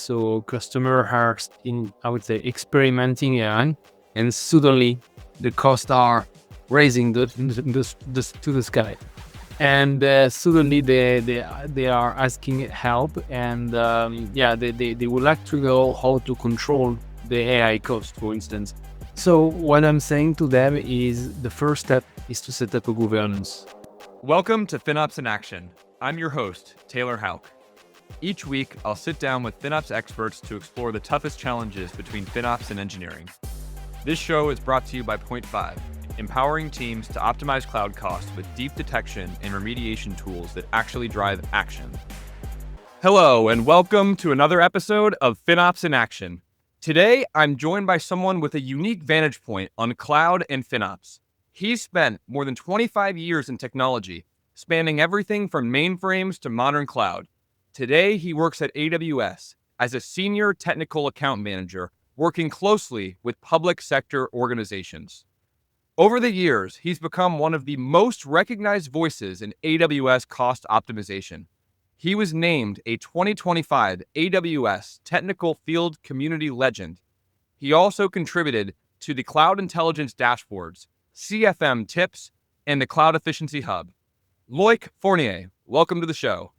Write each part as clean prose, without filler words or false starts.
So customers are I would say, experimenting AI, and suddenly the costs are raising to the sky. And suddenly they are asking help, and they would like to know how to control the AI cost, for instance. So what I'm saying to them is the first step is to set up a governance. Welcome to FinOps in Action. I'm your host, Taylor Hauk. Each week, I'll sit down with FinOps experts to explore the toughest challenges between FinOps and engineering. This show is brought to you by Point 5, empowering teams to optimize cloud costs with deep detection and remediation tools that actually drive action. Hello, and welcome to another episode of FinOps in Action. Today, I'm joined by someone with a unique vantage point on cloud and FinOps. He's spent more than 25 years in technology, spanning everything from mainframes to modern cloud. Today, he works at AWS as a senior technical account manager, working closely with public sector organizations. Over the years, he's become one of the most recognized voices in AWS cost optimization. He was named a 2025 AWS Technical Field Community Legend. He also contributed to the Cloud Intelligence Dashboards, CFM Tips, and the Cloud Efficiency Hub. Loic Fournier, welcome to the show.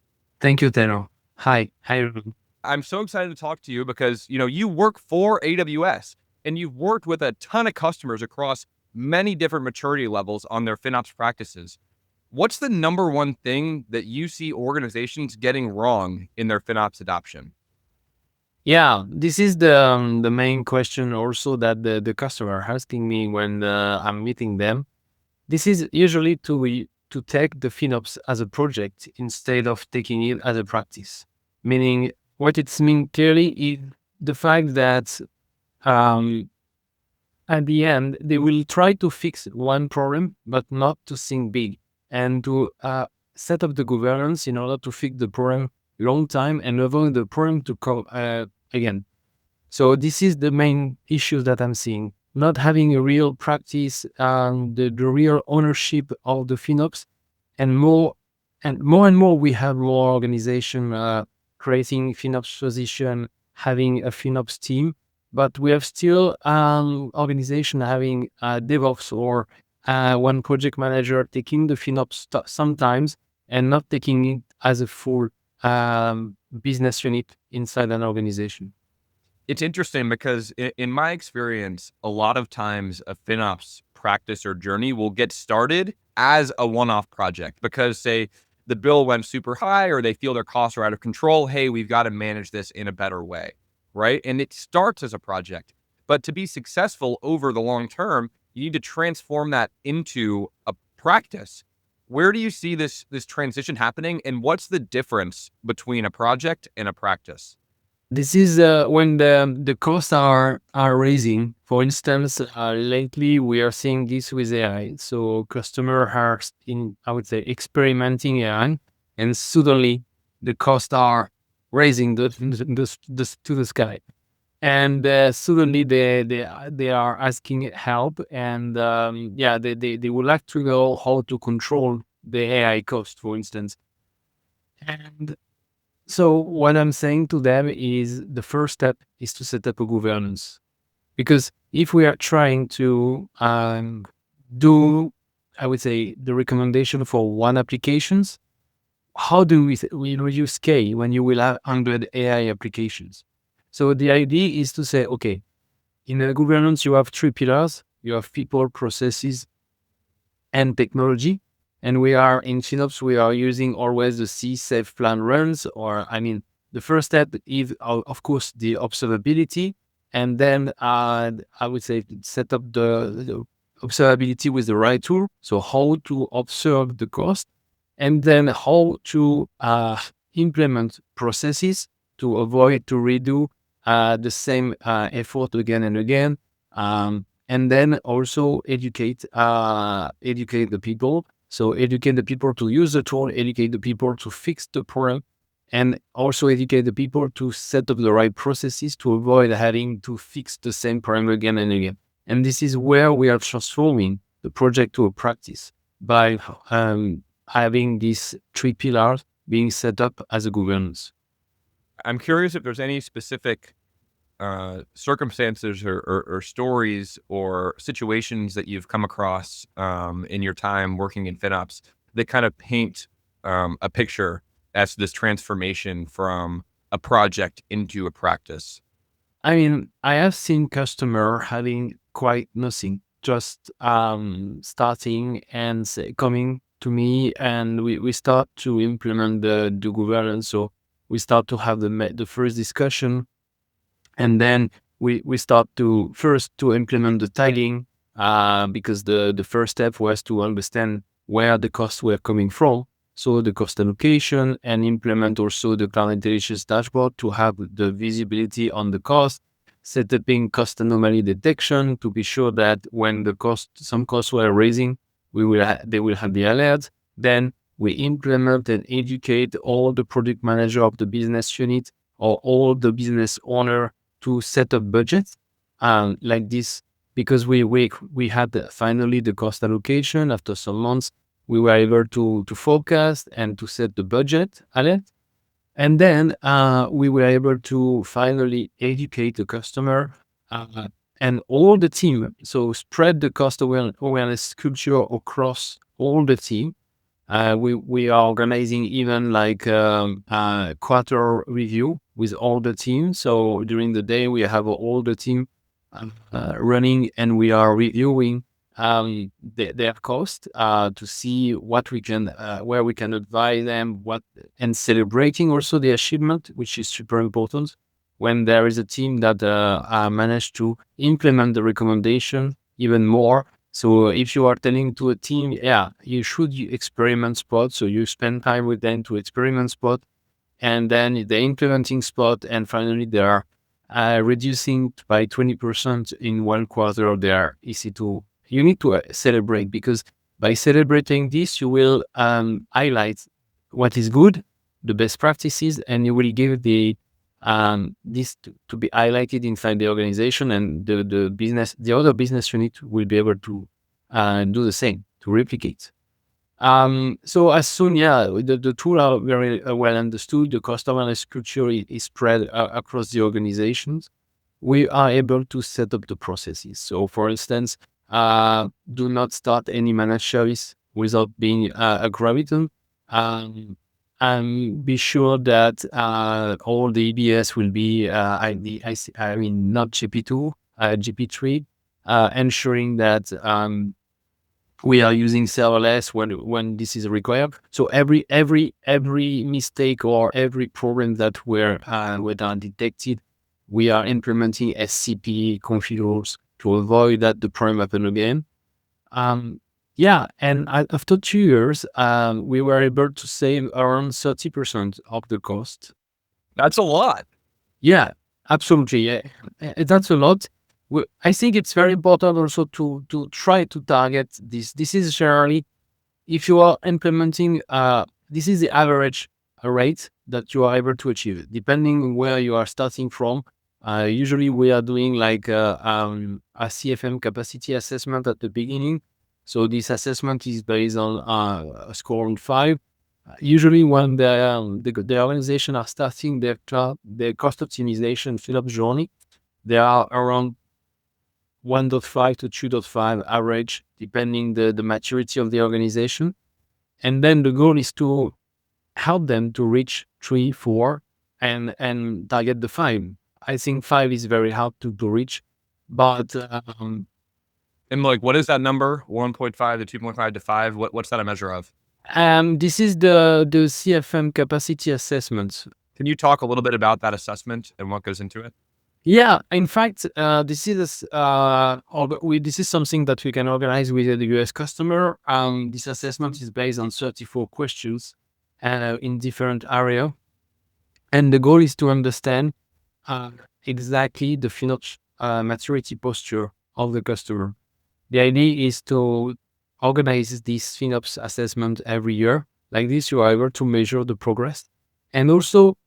Thank you, Taylor. Hi. I'm so excited to talk to you because, you work for AWS and you've worked with a ton of customers across many different maturity levels on their FinOps practices. What's the number one thing that you see organizations getting wrong in their FinOps adoption? Yeah, this is the main question also that the customer asking me when I'm meeting them. This is usually to take the FinOps as a project instead of taking it as a practice. Meaning, what it's mean clearly is the fact that at the end, they will try to fix one problem, but not to think big and to set up the governance in order to fix the problem long time and avoid the problem to come again. So this is the main issue that I'm seeing. Not having a real practice, the real ownership of the FinOps, and more we have more organization creating FinOps position, having a FinOps team, but we have still organization having DevOps or one project manager taking the FinOps sometimes and not taking it as a full business unit inside an organization. It's interesting because in my experience, a lot of times a FinOps practice or journey will get started as a one-off project because, say, the bill went super high or they feel their costs are out of control. Hey, we've got to manage this in a better way, right? And it starts as a project. But to be successful over the long term, you need to transform that into a practice. Where do you see this transition happening, and what's the difference between a project and a practice? This is when the costs are rising. For instance, lately we are seeing this with AI. So customers are I would say, experimenting AI, and suddenly the costs are raising to the sky. And suddenly they are asking help, and they would like to know how to control the AI cost, for instance. And so what I'm saying to them is the first step is to set up a governance. Because if we are trying to do, I would say, the recommendation for one applications, how do we reduce scale when you will have 100 AI applications? So the idea is to say, okay, in a governance, you have three pillars. You have people, processes, and technology. And we are in FinOps, we are using always the C, save, plan, runs, the first step is, of course, the observability. And then I would say set up the observability with the right tool. So how to observe the cost, and then how to implement processes to avoid to redo the same effort again and again. And then also educate the people. So educate the people to use the tool, educate the people to fix the problem, and also educate the people to set up the right processes to avoid having to fix the same problem again and again. And this is where we are transforming the project to a practice by having these three pillars being set up as a governance. I'm curious if there's any specific circumstances or stories or situations that you've come across in your time working in FinOps that kind of paint a picture as to this transformation from a project into a practice. I mean, I have seen customer having quite nothing, just starting and coming to me, and we start to implement the governance. So we start to have the first discussion, and then we start to first to implement the tiling, because the first step was to understand where the costs were coming from, so the cost allocation, and implement also the cloud intelligence dashboard to have the visibility on the cost, setting cost anomaly detection to be sure that when some costs were raising, they will have the alerts. Then we implement and educate all the product manager of the business unit or all the business owner to set up budgets like this, because we had finally the cost allocation after some months. We were able to forecast and to set the budget alert, and then we were able to finally educate the customer and all the team. So spread the cost awareness culture across all the team. We are organizing even like quarter review with all the team. So during the day, we have all the team running, and we are reviewing their cost to see what we can, where we can advise them, and celebrating also the achievement, which is super important. When there is a team that managed to implement the recommendation even more. So if you are telling to a team, yeah, you should experiment spot. So you spend time with them to experiment spot, and then the implementing spot, and finally they are reducing by 20% in 1 quarter. They are easy to. You need to celebrate, because by celebrating this, you will highlight what is good, the best practices, and you will give this to be highlighted inside the organization, and the other business unit will be able to do the same, to replicate. So as soon, the tool are very well understood, the cost awareness culture is spread across the organizations. We are able to set up the processes. So for instance, do not start any managed service without being a graviton. And be sure that all the EBS will be I mean not GP2, GP3, ensuring that we are using serverless when this is required. So every mistake or every problem that were detected, we are implementing SCP configures to avoid that the problem happen again. And after 2 years, we were able to save around 30% of the cost. That's a lot. Yeah, absolutely. Yeah, that's a lot. I think it's very important also to try to target this. This is generally, if you are implementing, this is the average rate that you are able to achieve, depending on where you are starting from. Usually, we are doing like a CFM capacity assessment at the beginning. So this assessment is based on a score on 5. Usually, when the organization are starting their cost optimization FinOps journey, they are around 1.5 to 2.5 average, depending the maturity of the organization. And then the goal is to help them to reach 3, 4, and target the 5. I think 5 is very hard to reach, but And like, what is that number? 1.5 to 2.5 to 5? What's that a measure of? this is the CFM capacity assessment. Can you talk a little bit about that assessment and what goes into it? Yeah, in fact, this is something that we can organize with the US customer. This assessment is based on 34 questions in different areas, and the goal is to understand exactly the FinOps maturity posture of the customer. The idea is to organize this FinOps assessment every year. Like this, you are able to measure the progress, and also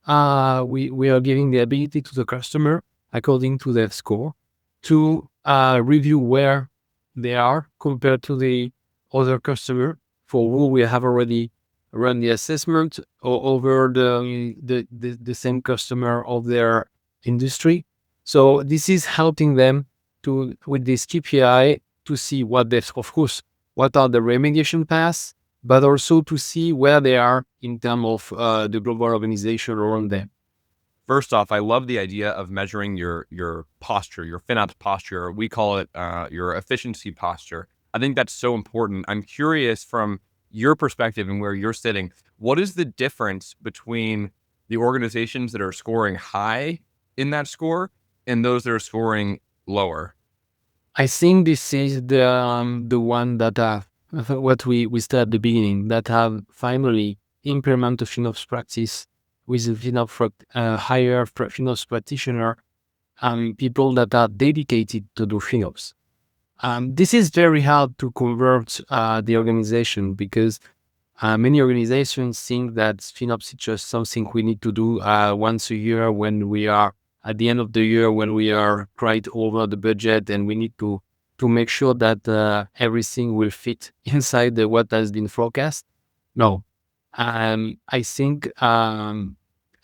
we are giving the ability to the customer, according to their score, to review where they are compared to the other customer for who we have already run the assessment over the same customer of their industry. So this is helping them to with this KPI to see what they, of course, what are the remediation paths, but also to see where they are in terms of the global organization around them. First off, I love the idea of measuring your posture, your FinOps posture. We call it your efficiency posture. I think that's so important. I'm curious from your perspective and where you're sitting, what is the difference between the organizations that are scoring high in that score and those that are scoring lower? I think this is the one that have what we said at the beginning, that have finally implemented FinOps practice with a higher FinOps practitioner, people that are dedicated to do FinOps. This is very hard to convert the organization, because many organizations think that FinOps is just something we need to do once a year when we are at the end of the year, when we are quite over the budget, and we need to make sure that everything will fit inside what has been forecast. No, I think,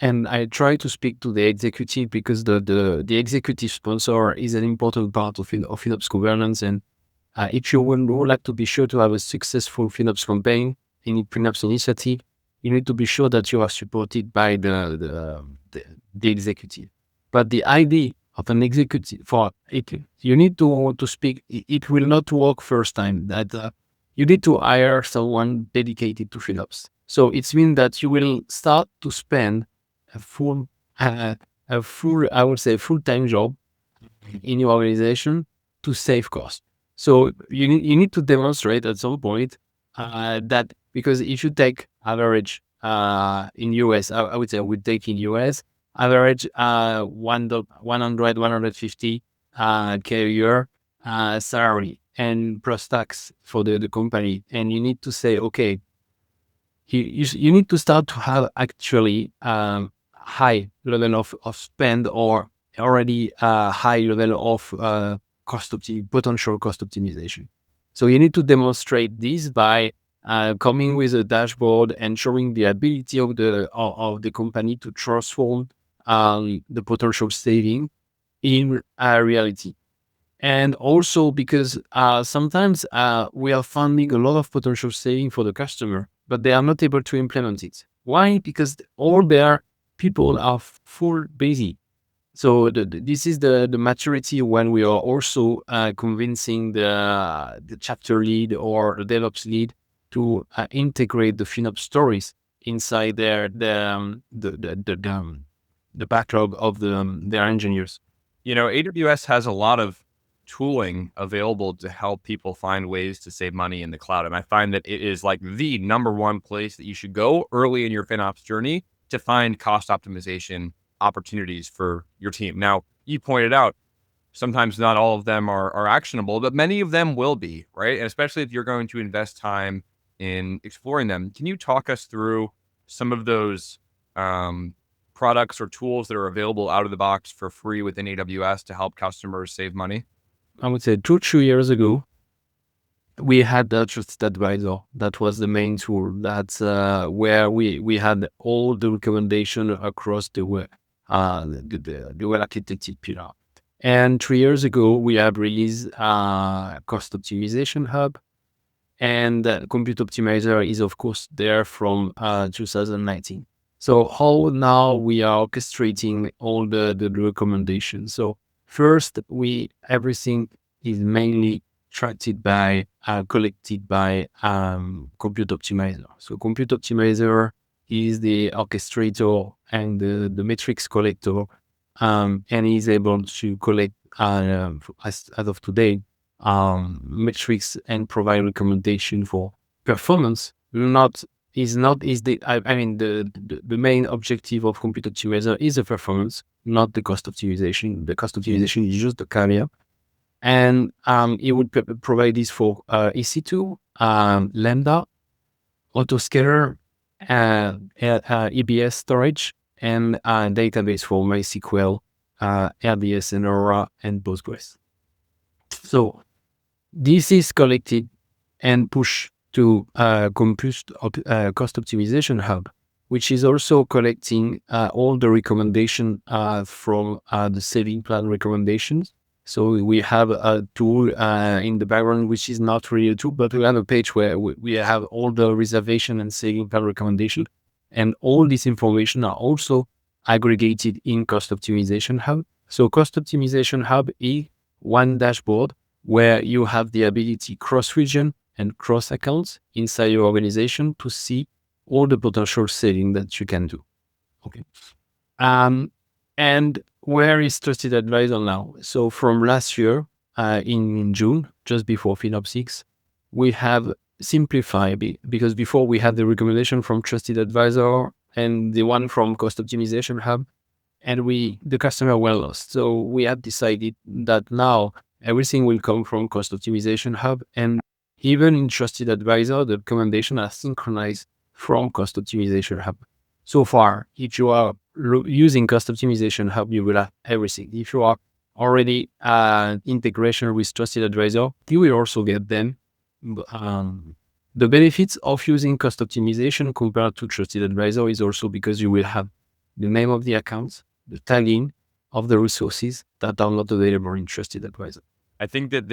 and I try to speak to the executive, because the executive sponsor is an important part of FinOps governance. And if you would like to be sure to have a successful FinOps campaign, any FinOps initiative, you need to be sure that you are supported by the executive. But the idea of an executive for it, you need to speak. It will not work first time. That you need to hire someone dedicated to FinOps. So it means that you will start to spend a full, I would say, full-time job in your organization to save cost. So you need to demonstrate at some point that, because if you take average in US, I would say I would take in US average 150 K a year salary and plus tax for the company, and you need to say, okay, you need to start to have actually high level of spend, or already high level of potential cost optimization. So you need to demonstrate this by coming with a dashboard and showing the ability of the company to transform the potential saving in reality. And also because sometimes we are finding a lot of potential saving for the customer, but they are not able to implement it. Why? Because all their people are full busy. So this is the maturity when we are also convincing the chapter lead or the DevOps lead to integrate the FinOps stories inside the backlog of their engineers. You know, AWS has a lot of tooling available to help people find ways to save money in the cloud. And I find that it is like the number one place that you should go early in your FinOps journey to find cost optimization opportunities for your team. Now, you pointed out sometimes not all of them are actionable, but many of them will be, right? And especially if you're going to invest time in exploring them. Can you talk us through some of those products or tools that are available out of the box for free within AWS to help customers save money? I would say 2-3 years ago, we had the Trusted Advisor. That was the main tool. That's where we had all the recommendation across the well architected pillar. And 3 years ago, we have released Cost Optimization Hub. And Compute Optimizer is, of course, there from 2019. So how now we are orchestrating all the recommendations. So first, everything is mainly collected by Compute Optimizer. So Compute Optimizer is the orchestrator and the metrics collector, and is able to collect as of today metrics and provide recommendation for performance. I mean the main objective of Compute Optimizer is the performance, not the cost optimization. The cost optimization is just the caveat. And it would provide this for EC2, Lambda, Autoscaler, EBS storage, and database for MySQL, RDS and Aura, and Postgres. So this is collected and pushed to Cost Optimization Hub, which is also collecting all the recommendation from the saving plan recommendations. So we have a tool in the background, which is not really a tool, but we have a page where we have all the reservation and saving plan recommendation. And all this information are also aggregated in Cost Optimization Hub. So Cost Optimization Hub is one dashboard where you have the ability cross-region and cross accounts inside your organization to see all the potential saving that you can do. Okay. And where is Trusted Advisor now? So from last year, in June, just before FinOps 6, we have simplified because before we had the recommendation from Trusted Advisor and the one from Cost Optimization Hub, and the customer were lost. So we have decided that now everything will come from Cost Optimization Hub, and even in Trusted Advisor, the recommendation are synchronized from Cost Optimization Hub. So far, if you are using Cost Optimization Hub, you will have everything. If you are already integration with Trusted Advisor, you will also get them. The benefits of using Cost Optimization compared to Trusted Advisor is also because you will have the name of the accounts, the tagging of the resources that are not available in Trusted Advisor. I think that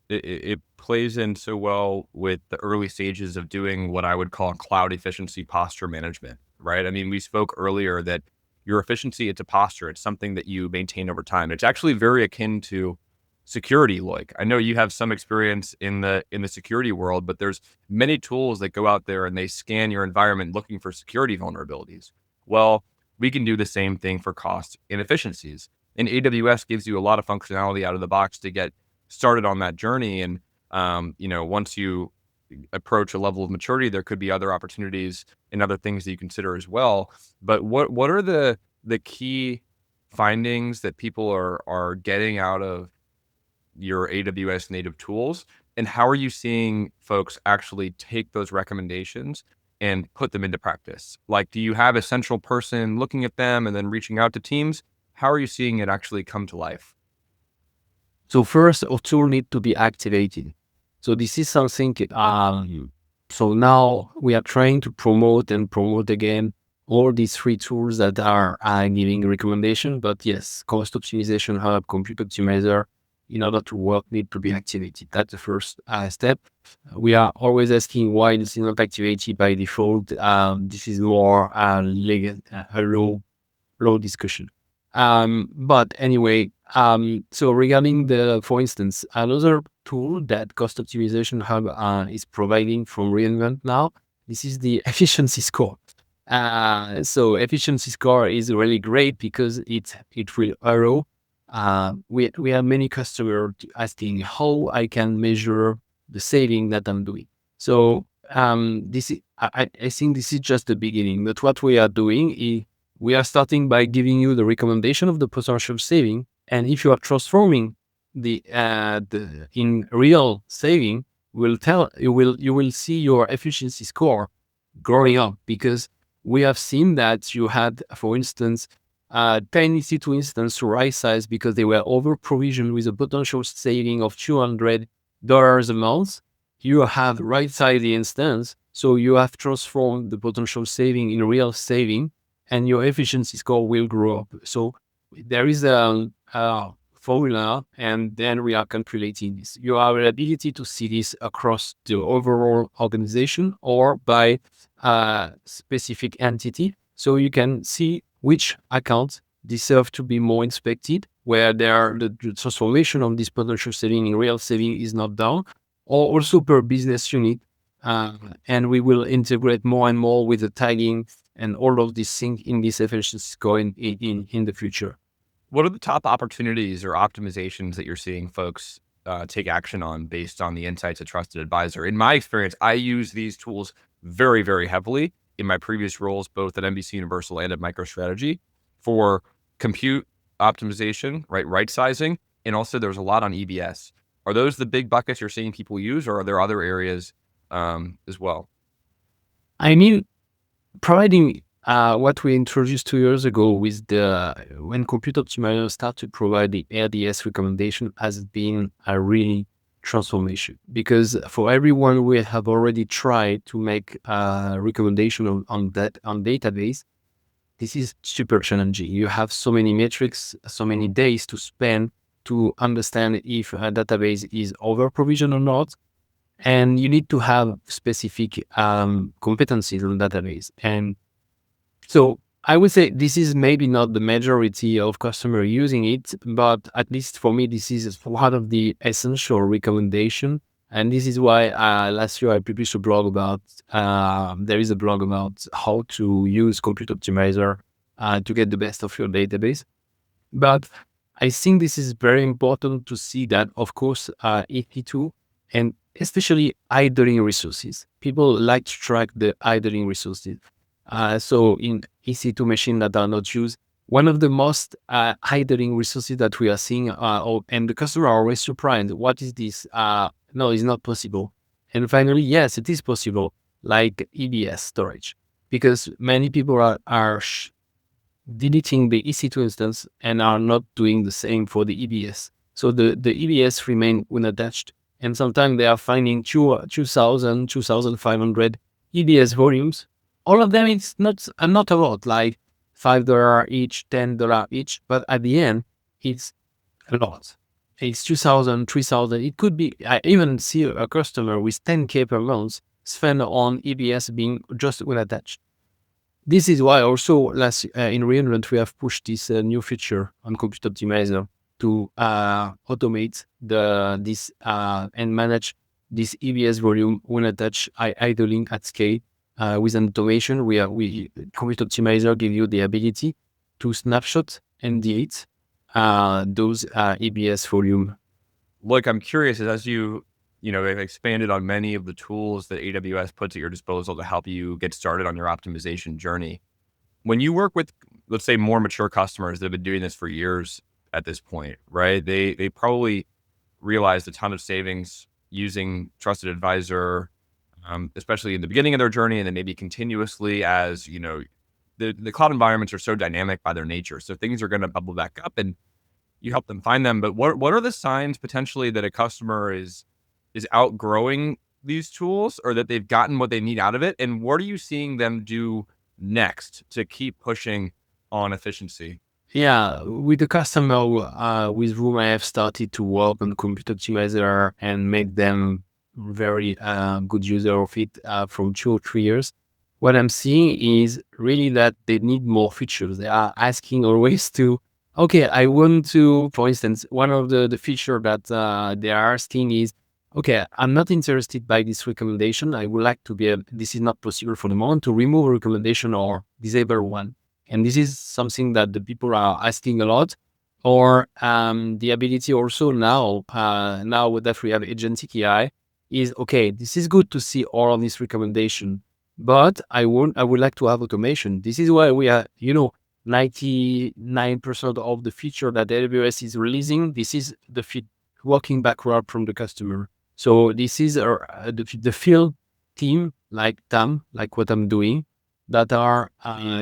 it plays in so well with the early stages of doing what I would call cloud efficiency posture management, right? I mean, we spoke earlier that your efficiency, it's a posture. It's something that you maintain over time. It's actually very akin to security, Loic. I know you have some experience in the security world, but there's many tools that go out there and they scan your environment looking for security vulnerabilities. Well, we can do the same thing for cost and efficiencies. And AWS gives you a lot of functionality out of the box to get started on that journey. And once you approach a level of maturity, there could be other opportunities and other things that you consider as well. But what are the key findings that people are getting out of your AWS native tools, and how are you seeing folks actually take those recommendations and put them into practice? Like, do you have a central person looking at them and then reaching out to teams? How are you seeing it actually come to life? So first, our tool need to be activated. So this is something. So now we are trying to promote again all these free tools that are giving recommendation. But yes, Cost Optimization Hub, Compute Optimizer, in order to work, need to be activated. That's the first step. We are always asking why this is not activated by default. This is more a low discussion. But anyway, so regarding for instance, another tool that Cost Optimization Hub is providing from re:Invent now, this is the efficiency score. So efficiency score is really great because it will allow. We have many customers asking how I can measure the saving that I'm doing. So this is, I think this is just the beginning. But what we are doing is we are starting by giving you the recommendation of the potential saving, and if you are transforming the in real saving, you will see your efficiency score growing up, because we have seen that you had, for instance, 10 EC2 instance to right size because they were over provisioned with a potential saving of $200 a month. You have right size the instance, so you have transformed the potential saving in real saving, and your efficiency score will grow up. So there is a formula, and then we are calculating this. You have the ability to see this across the overall organization or by a specific entity. So you can see which accounts deserve to be more inspected, where the transformation of this potential saving in real saving is not done, or also per business unit. And we will integrate more and more with the tagging and all of these things in this efficiency score in the future. What are the top opportunities or optimizations that you're seeing folks take action on based on the insights of Trusted Advisor? In my experience, I use these tools very, very heavily in my previous roles, both at NBC Universal and at MicroStrategy, for compute optimization, right sizing, and also there's a lot on EBS. Are those the big buckets you're seeing people use, or are there other areas as well? I mean, providing what we introduced 2 years ago with when Compute Optimizer started to provide the RDS recommendation has been a really transformation, because for everyone we have already tried to make a recommendation on database, this is super challenging. You have so many metrics, so many days to spend to understand if a database is over provisioned or not, and you need to have specific competencies on database. And so I would say this is maybe not the majority of customer using it, but at least for me, this is one of the essential recommendation. And this is why last year I published a blog about, there is a blog about how to use Compute Optimizer to get the best of your database. But I think this is very important to see that, of course, EC2 and especially idling resources. People like to track the idling resources. So in EC2 machines that are not used, one of the most idling resources that we are seeing, and the customer are always surprised, what is this? No, it's not possible. And finally, yes, it is possible, like EBS storage, because many people are deleting the EC2 instance and are not doing the same for the EBS. So the EBS remain unattached. And sometimes they are finding 2,000, 2,500 EBS volumes. All of them, it's not a lot, like $5 each, $10 each. But at the end, it's a lot. It's 2,000, 3,000. It could be, I even see a customer with 10K per month spend on EBS being just unattached. This is why also in reInvent, we have pushed this new feature on Compute Optimizer to automate this and manage this EBS volume when attached idling at scale with an automation. Compute Optimizer give you the ability to snapshot and delete those EBS volume. Look, I'm curious, as they've expanded on many of the tools that AWS puts at your disposal to help you get started on your optimization journey. When you work with, let's say, more mature customers that have been doing this for years at this point, right? They probably realized a ton of savings using Trusted Advisor, especially in the beginning of their journey, and then maybe continuously as, the cloud environments are so dynamic by their nature. So things are going to bubble back up and you help them find them. But what are the signs potentially that a customer is outgrowing these tools, or that they've gotten what they need out of it? And what are you seeing them do next to keep pushing on efficiency? Yeah, with the customer with whom I have started to work on Compute Optimizer and make them very good user of it from 2 or 3 years, what I'm seeing is really that they need more features. They are asking always to, okay, I want to, for instance, one of the feature that they are asking is, okay, I'm not interested by this recommendation. I would like to be, this is not possible for the moment, to remove a recommendation or disable one. And this is something that the people are asking a lot. Or the ability also now that we have agentic AI is, okay, this is good to see all of this recommendation, but I would like to have automation. This is why we are, 99% of the feature that AWS is releasing, this is the working backward from the customer. So this is the field team like TAM, like what I'm doing, that are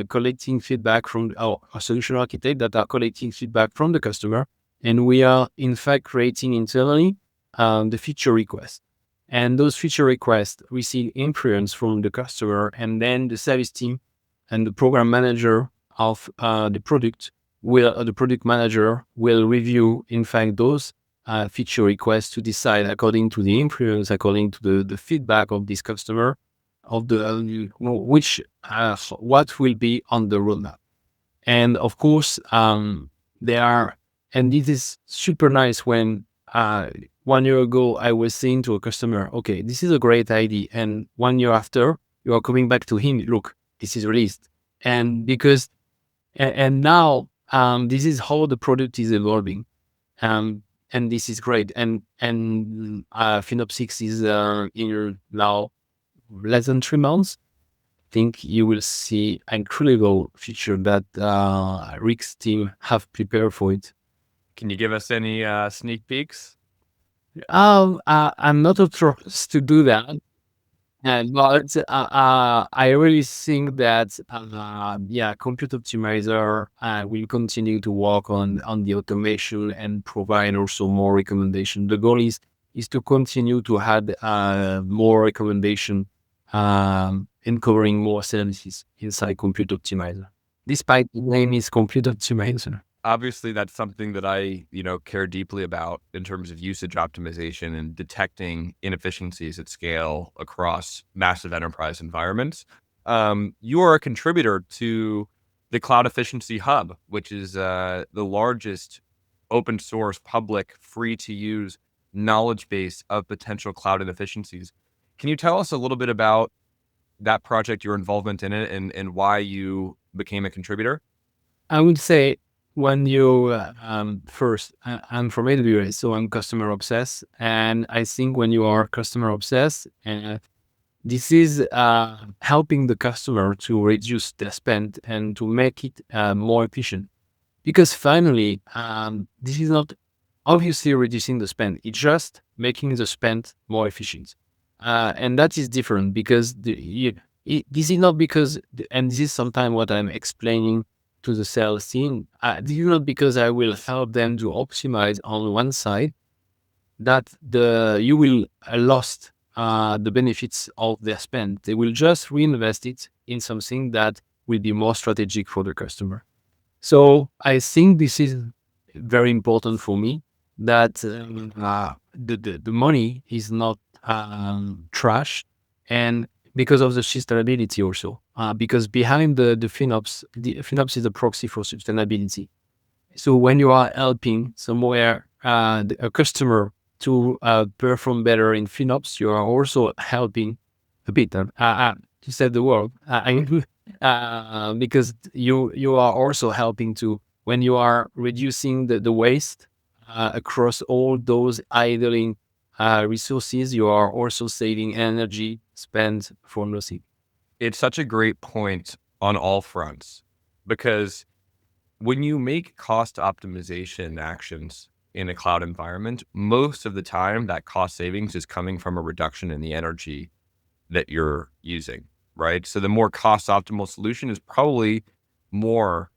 collecting feedback from our solution architect, that are collecting feedback from the customer. And we are in fact creating internally the feature request. And those feature requests receive influence from the customer, and then the service team and the program manager of the product the product manager will review, in fact, those feature requests to decide according to the influence, according to the feedback of this customer, of the what will be on the roadmap. And of course, and this is super nice when 1 year ago I was saying to a customer, okay, this is a great idea. And 1 year after, you are coming back to him, look, this is released. And now this is how the product is evolving. And this is great. And FinOps 6 is in now less than 3 months. I think you will see incredible feature that Rick's team have prepared for it. Can you give us any sneak peeks? I'm not authorized to do that. But I really think that Compute Optimizer will continue to work on the automation and provide also more recommendation. The goal is is to continue to add more recommendation and covering more services inside Compute Optimizer, despite the name is Compute Optimizer. Obviously, that's something that I, care deeply about in terms of usage optimization and detecting inefficiencies at scale across massive enterprise environments. You are a contributor to the Cloud Efficiency Hub, which is the largest open source, public, free to use knowledge base of potential cloud inefficiencies. Can you tell us a little bit about that project, your involvement in it, and why you became a contributor? I would say when you first, I'm from AWS, so I'm customer obsessed, and I think when you are customer obsessed, this is helping the customer to reduce their spend and to make it more efficient. Because finally, this is not obviously reducing the spend; it's just making the spend more efficient, and that is different because this is not because, and this is sometimes what I'm explaining to the sales team. This is not because I will help them to optimize on one side that you will lost the benefits of their spend. They will just reinvest it in something that will be more strategic for the customer. So I think this is very important for me that the money is not trash, and because of the sustainability also, because behind the FinOps is a proxy for sustainability. So when you are helping somewhere a customer to perform better in FinOps, you are also helping a bit. To say the word, because you are also helping to when you are reducing the waste across all those idling resources, you are also saving energy spent for nothing. It's such a great point on all fronts because when you make cost optimization actions in a cloud environment, most of the time that cost savings is coming from a reduction in the energy that you're using, right? So the more cost optimal solution is probably more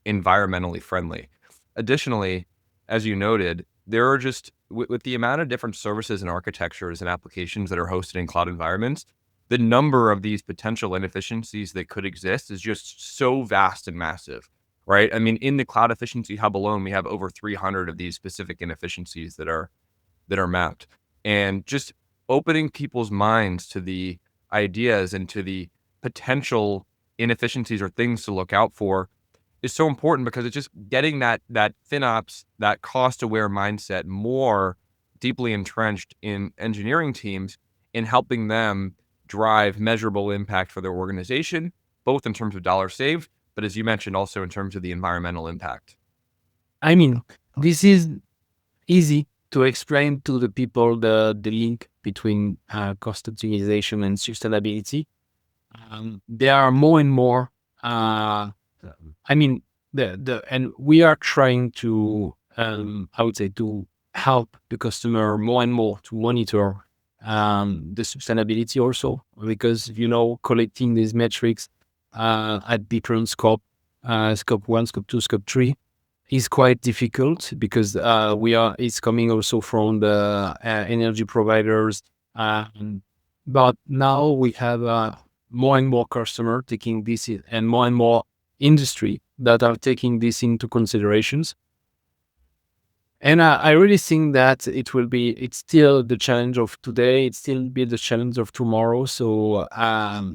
environmentally friendly. Additionally, as you noted, there are just with the amount of different services and architectures and applications that are hosted in cloud environments, the number of these potential inefficiencies that could exist is just so vast and massive, right? I mean, in the Cloud Efficiency Hub alone, we have over 300 of these specific inefficiencies that are mapped, and just opening people's minds to the ideas and to the potential inefficiencies or things to look out for is so important because it's just getting that FinOps, that cost aware mindset more deeply entrenched in engineering teams and helping them drive measurable impact for their organization, both in terms of dollars saved, but as you mentioned, also in terms of the environmental impact. I mean, this is easy to explain to the people the link between cost optimization and sustainability. There are more and more. I mean, and we are trying to, I would say, to help the customer more and more to monitor the sustainability also, because collecting these metrics at different scope 1, scope 2, scope 3, is quite difficult because it's coming also from the energy providers. But now we have more and more customer taking this and more industry that are taking this into considerations. And I really think that it's still the challenge of today. It still be the challenge of tomorrow. So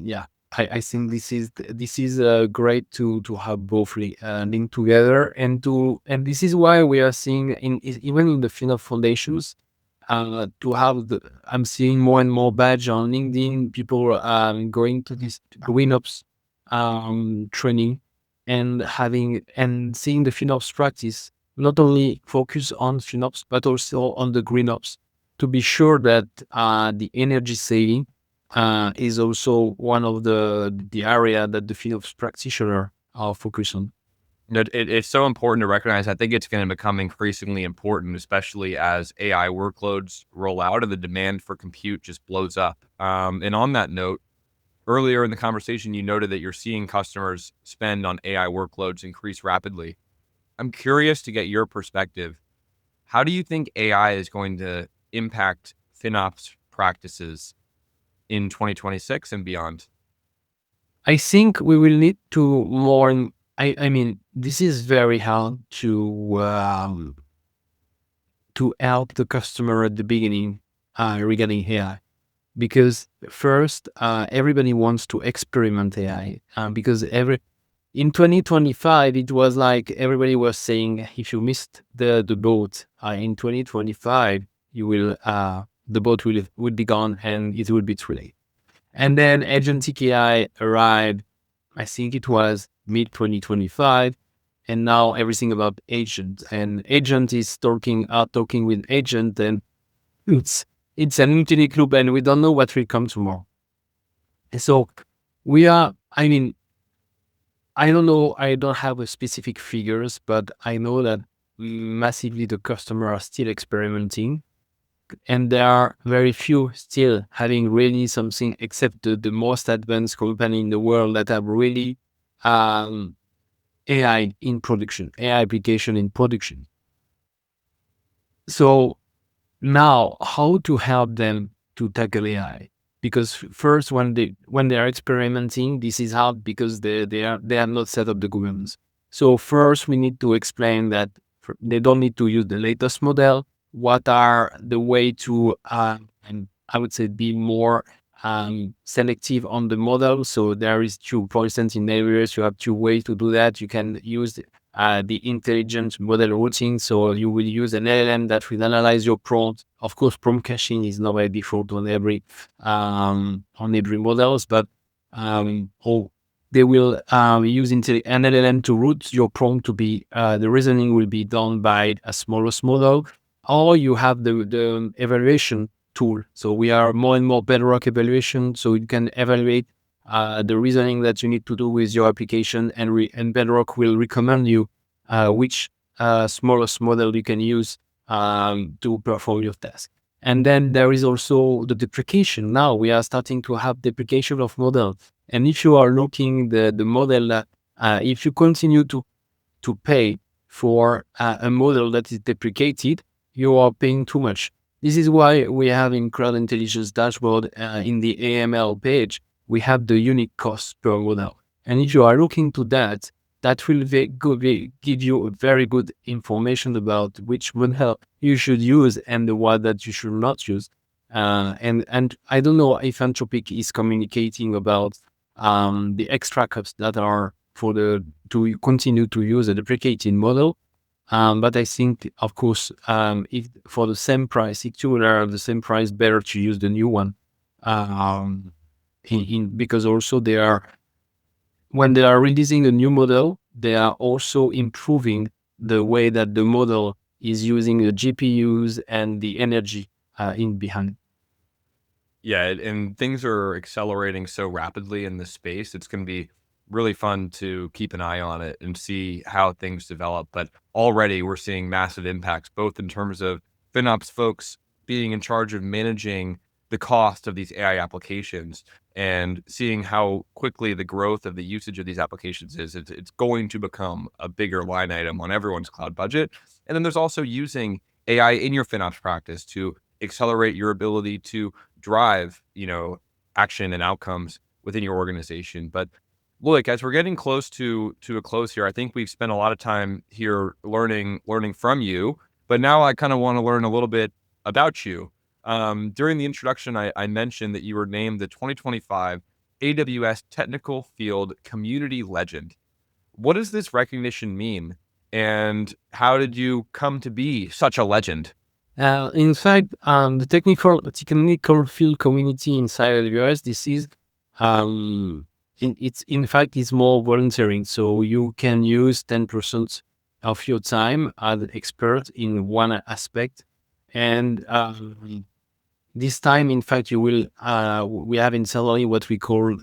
yeah, I think this is great to have both linked together, and this is why we are seeing even in the FinOps foundations to have I'm seeing more and more badge on LinkedIn, people going to this GreenOps training and seeing the FinOps practice, not only focus on FinOps, but also on the GreenOps, to be sure that the energy saving is also one of the area that the FinOps practitioner are focused on. It's so important to recognize. I think it's going to become increasingly important, especially as AI workloads roll out and the demand for compute just blows up. And on that note, earlier in the conversation, you noted that you're seeing customers spend on AI workloads increase rapidly. I'm curious to get your perspective. How do you think AI is going to impact FinOps practices in 2026 and beyond? I think we will need to more. I mean, this is very hard to help the customer at the beginning regarding AI, because first everybody wants to experiment AI, because every in 2025 it was like everybody was saying if you missed the boat in 2025 you will the boat will be gone and it will be too late. And then agentic AI arrived, I think it was mid 2025, and now everything about agent, and agent is talking with agent, and it's it's an infinite loop, and we don't know what will come tomorrow. And so we are. I mean, I don't know. I don't have a specific figures, but I know that massively the customer are still experimenting, and there are very few still having really something, except the most advanced company in the world that have really um, AI in production, AI application in production. So now, how to help them to tackle AI? Because first, when they are experimenting, this is hard because they have not set up the governance. So first, we need to explain that they don't need to use the latest model. What are the way to and I would say be more selective on the model? So there is two, for instance, in AWS, you have two ways to do that. You can use the intelligent model routing. So you will use an LLM that will analyze your prompt. Of course, prompt caching is not by default on every models, but oh, they will use an LLM to route your prompt to be the reasoning will be done by a smallest model, or you have the evaluation tool. So we are more and more Bedrock evaluation, so you can evaluate the reasoning that you need to do with your application, and Bedrock will recommend you which smallest model you can use to perform your task. And then there is also the deprecation. Now we are starting to have deprecation of models. And if you are looking the model that if you continue to pay for a model that is deprecated, you are paying too much. This is why we have in Crowd Intelligence dashboard in the AML page, we have the unit cost per model. And if you are looking to that, that will give you a very good information about which model you should use and the one that you should not use. And I don't know if Anthropic is communicating about the extra costs that are for to continue to use a deprecated model. But I think, of course, if for the same price, if you are the same price, better to use the new one. Because also they are when they are releasing a new model, they are also improving the way that the model is using the GPUs and the energy in behind. Yeah, and things are accelerating so rapidly in this space. It's going to be really fun to keep an eye on it and see how things develop. But already we're seeing massive impacts, both in terms of FinOps folks being in charge of managing the cost of these AI applications and seeing how quickly the growth of the usage of these applications is. It's going to become a bigger line item on everyone's cloud budget. And then there's also using AI in your FinOps practice to accelerate your ability to drive, action and outcomes within your organization. But look, as we're getting close to a close here, I think we've spent a lot of time here learning from you. But now I kind of want to learn a little bit about you. During the introduction, I mentioned that you were named the 2025 AWS Technical Field Community Legend. What does this recognition mean? And how did you come to be such a legend? In fact, the technical field community inside AWS, this is it's in fact it's more volunteering. So you can use 10% of your time as an expert in one aspect, and this time, in fact, you will we have internally what we call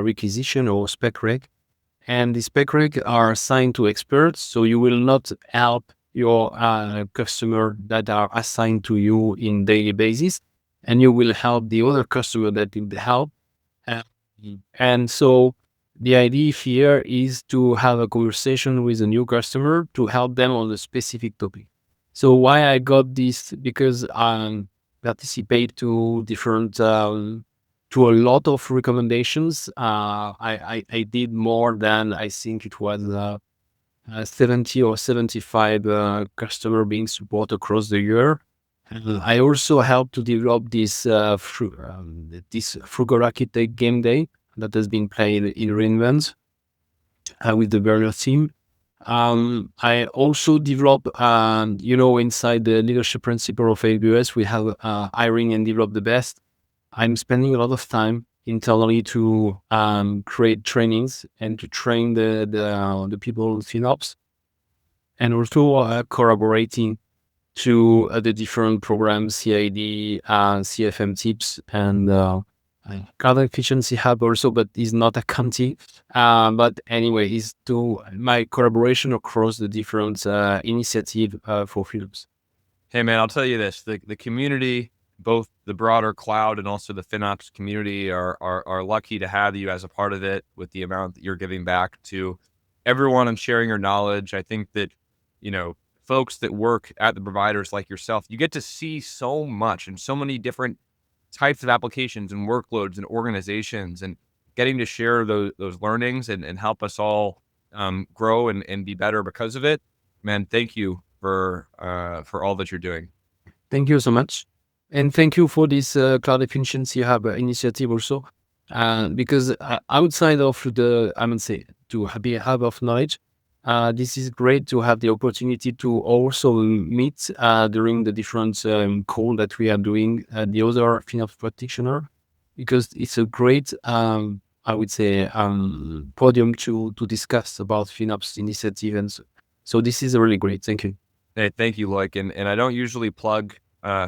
requisition or spec rec, and the spec rec are assigned to experts. So you will not help your customer that are assigned to you in daily basis, and you will help the other customer that need the help. Uh, and so the idea here is to have a conversation with a new customer to help them on a specific topic. So why I got this? Because participate to different to a lot of recommendations. I did more than I think it was 70 or 75 customer being support across the year. I also helped to develop this Frugal Architect game day that has been played in reInvent with the Bedrock team. I also develop, inside the leadership principle of AWS, we have hiring and develop the best. I'm spending a lot of time internally to create trainings and to train the people in FinOps, and also collaborating to the different programs, CID, CFM tips, and Cloud Efficiency Hub also, but is not accounting. But anyway, is to my collaboration across the different initiative for FinOps. Hey man, I'll tell you this: the community, both the broader cloud and also the FinOps community, are lucky to have you as a part of it. With the amount that you're giving back to everyone and sharing your knowledge, I think that folks that work at the providers like yourself, you get to see so much and so many different types of applications and workloads and organizations, and getting to share those learnings and help us all grow and be better because of it. Man, thank you for all that you're doing. Thank you so much. And thank you for this Cloud Efficiency Hub initiative also. Because outside of I would say, to be a hub of knowledge, this is great to have the opportunity to also meet during the different call that we are doing the other FinOps practitioner, because it's a great, I would say, podium to discuss about FinOps initiative. And so this is really great. Thank you. Hey, thank you, Loic. And I don't usually plug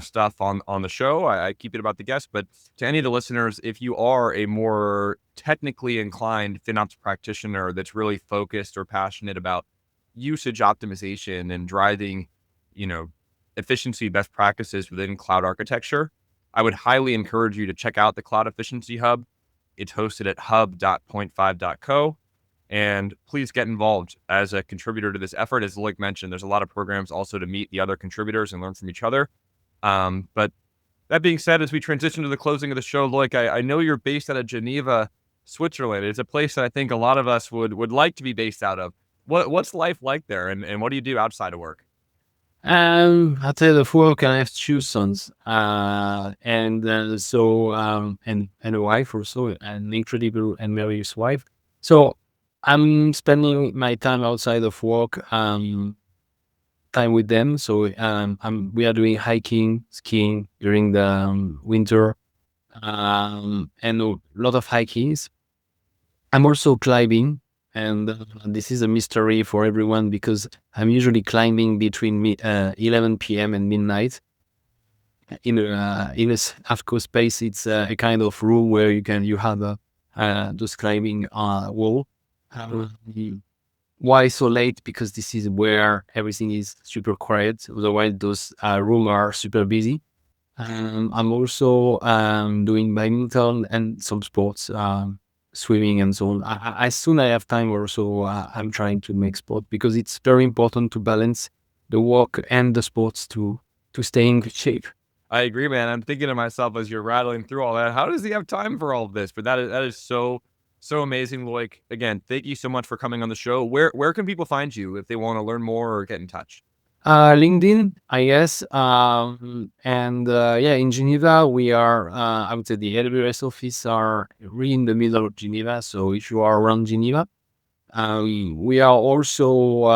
stuff on the show. I keep it about the guests. But to any of the listeners, if you are a more technically inclined FinOps practitioner that's really focused or passionate about usage optimization and driving, efficiency best practices within cloud architecture, I would highly encourage you to check out the Cloud Efficiency Hub. It's hosted at hub.point5.co. And please get involved as a contributor to this effort. As Loic mentioned, there's a lot of programs also to meet the other contributors and learn from each other. But that being said, as we transition to the closing of the show, Loic, I know you're based out of Geneva, Switzerland. It's a place that I think a lot of us would like to be based out of. What's life like there, and what do you do outside of work? Outside of work, I have two sons, and and a wife also, an incredible and marvelous wife. So I'm spending my time outside of work, time with them. So we are doing hiking, skiing during the winter, and a lot of hikings. I'm also climbing, and this is a mystery for everyone because I'm usually climbing between 11 p.m. and midnight. In a half-course space, it's a kind of room where you have those climbing wall. Why so late? Because this is where everything is super quiet. Otherwise, those rooms are super busy. I'm also doing badminton and some sports, swimming and so on. As soon as I have time, also I'm trying to make sport because it's very important to balance the work and the sports to stay in good shape. I agree, man. I'm thinking to myself as you're rattling through all that, how does he have time for all of this? But that is so amazing, Loic. Again, thank you so much for coming on the show. Where can people find you if they want to learn more or get in touch? LinkedIn, I guess. And in Geneva, we are, I would say the AWS office are really in the middle of Geneva. So if you are around Geneva, we are also,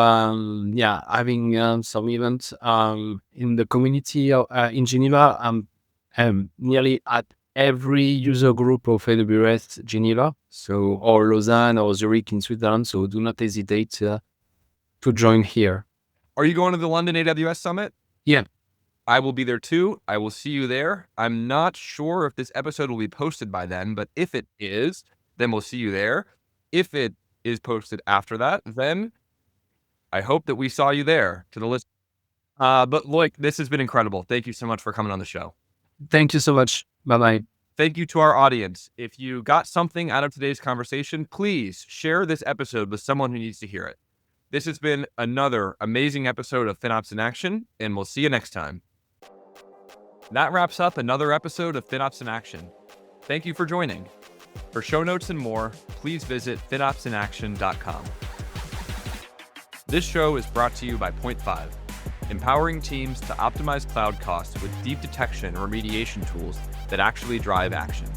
having some events in the community in Geneva. Nearly at every user group of AWS Geneva, so or Lausanne or Zurich in Switzerland. So do not hesitate to join here. Are you going to the London AWS Summit? Yeah. I will be there too. I will see you there. I'm not sure if this episode will be posted by then, but if it is, then we'll see you there. If it is posted after that, then I hope that we saw you there to the list. But Loic, this has been incredible. Thank you so much for coming on the show. Thank you so much. Bye-bye. Thank you to our audience. If you got something out of today's conversation, please share this episode with someone who needs to hear it. This has been another amazing episode of FinOps in Action, and we'll see you next time. That wraps up another episode of FinOps in Action. Thank you for joining. For show notes and more, please visit finopsinaction.com. This show is brought to you by Point 5, empowering teams to optimize cloud costs with deep detection and remediation tools that actually drive action.